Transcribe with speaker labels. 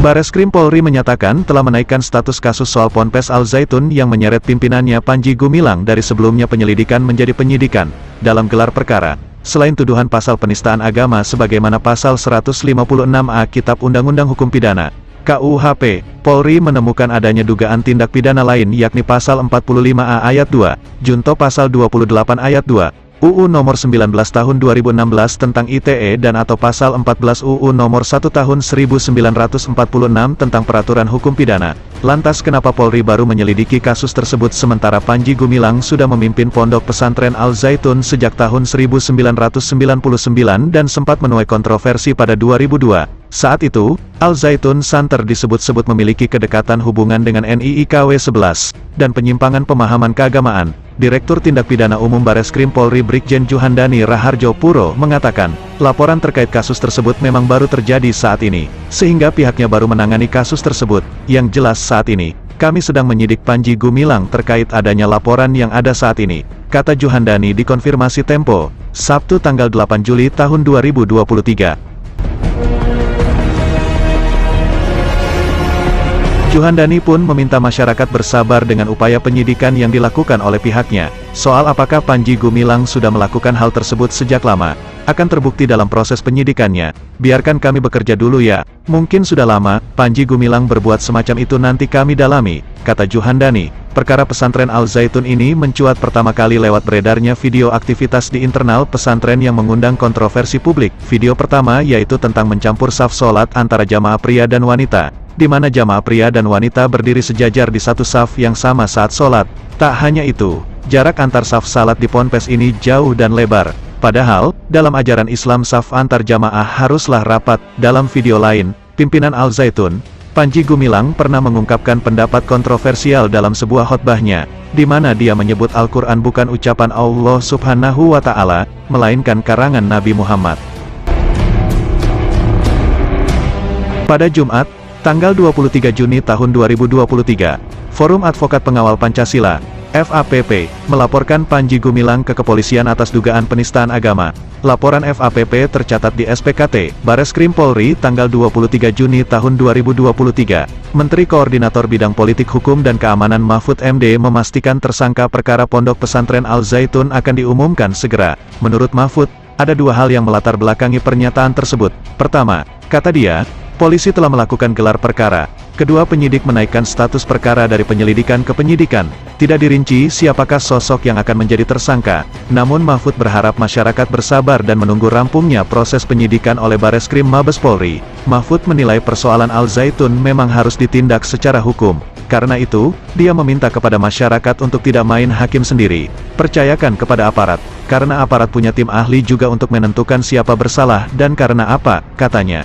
Speaker 1: Bareskrim Polri menyatakan telah menaikkan status kasus soal Ponpes Al Zaitun yang menyeret pimpinannya Panji Gumilang dari sebelumnya penyelidikan menjadi penyidikan, dalam gelar perkara. Selain tuduhan pasal penistaan agama sebagaimana pasal 156A Kitab Undang-Undang Hukum Pidana, KUHP, Polri menemukan adanya dugaan tindak pidana lain yakni pasal 45A ayat 2, junto pasal 28 ayat 2, UU nomor 19 tahun 2016 tentang ITE dan atau pasal 14 UU nomor 1 tahun 1946 tentang peraturan hukum pidana. Lantas kenapa Polri baru menyelidiki kasus tersebut sementara Panji Gumilang sudah memimpin pondok pesantren Al Zaitun sejak tahun 1999 dan sempat menuai kontroversi pada 2002. Saat itu, Al Zaitun Center disebut-sebut memiliki kedekatan hubungan dengan NIIKW 11, dan penyimpangan pemahaman keagamaan. Direktur Tindak Pidana Umum Bareskrim Polri Brigjen Juhandani Raharjo Puro mengatakan, laporan terkait kasus tersebut memang baru terjadi saat ini, sehingga pihaknya baru menangani kasus tersebut. Yang jelas saat ini, kami sedang menyidik Panji Gumilang terkait adanya laporan yang ada saat ini, kata Juhandani di konfirmasi Tempo, Sabtu tanggal 8 Juli tahun 2023. Juhandani pun meminta masyarakat bersabar dengan upaya penyidikan yang dilakukan oleh pihaknya. Soal apakah Panji Gumilang sudah melakukan hal tersebut sejak lama, akan terbukti dalam proses penyidikannya. Biarkan kami bekerja dulu ya. Mungkin sudah lama, Panji Gumilang berbuat semacam itu nanti kami dalami, kata Juhandani. Perkara pesantren Al Zaitun ini mencuat pertama kali lewat beredarnya video aktivitas di internal pesantren yang mengundang kontroversi publik. Video pertama yaitu tentang mencampur saf sholat antara jamaah pria dan wanita, di mana jamaah pria dan wanita berdiri sejajar di satu saf yang sama saat sholat. Tak hanya itu, jarak antar saf salat di ponpes ini jauh dan lebar. Padahal, dalam ajaran Islam saf antar jamaah haruslah rapat. Dalam video lain, pimpinan Al Zaitun, Panji Gumilang pernah mengungkapkan pendapat kontroversial dalam sebuah khotbahnya, di mana dia menyebut Al-Quran bukan ucapan Allah Subhanahu wa Ta'ala, melainkan karangan Nabi Muhammad. Pada Jumat, tanggal 23 Juni tahun 2023, Forum Advokat Pengawal Pancasila, FAPP, melaporkan Panji Gumilang ke kepolisian atas dugaan penistaan agama. Laporan FAPP tercatat di SPKT, Bareskrim Polri tanggal 23 Juni tahun 2023. Menteri Koordinator Bidang Politik Hukum dan Keamanan Mahfud MD memastikan tersangka perkara Pondok Pesantren Al Zaitun akan diumumkan segera. Menurut Mahfud, ada dua hal yang melatar belakangi pernyataan tersebut. Pertama, kata dia, polisi telah melakukan gelar perkara. Kedua, penyidik menaikkan status perkara dari penyelidikan ke penyidikan. Tidak dirinci siapakah sosok yang akan menjadi tersangka. Namun Mahfud berharap masyarakat bersabar dan menunggu rampungnya proses penyidikan oleh Bareskrim Mabes Polri. Mahfud menilai persoalan Al Zaitun memang harus ditindak secara hukum. Karena itu, dia meminta kepada masyarakat untuk tidak main hakim sendiri. Percayakan kepada aparat. Karena aparat punya tim ahli juga untuk menentukan siapa bersalah dan karena apa, katanya.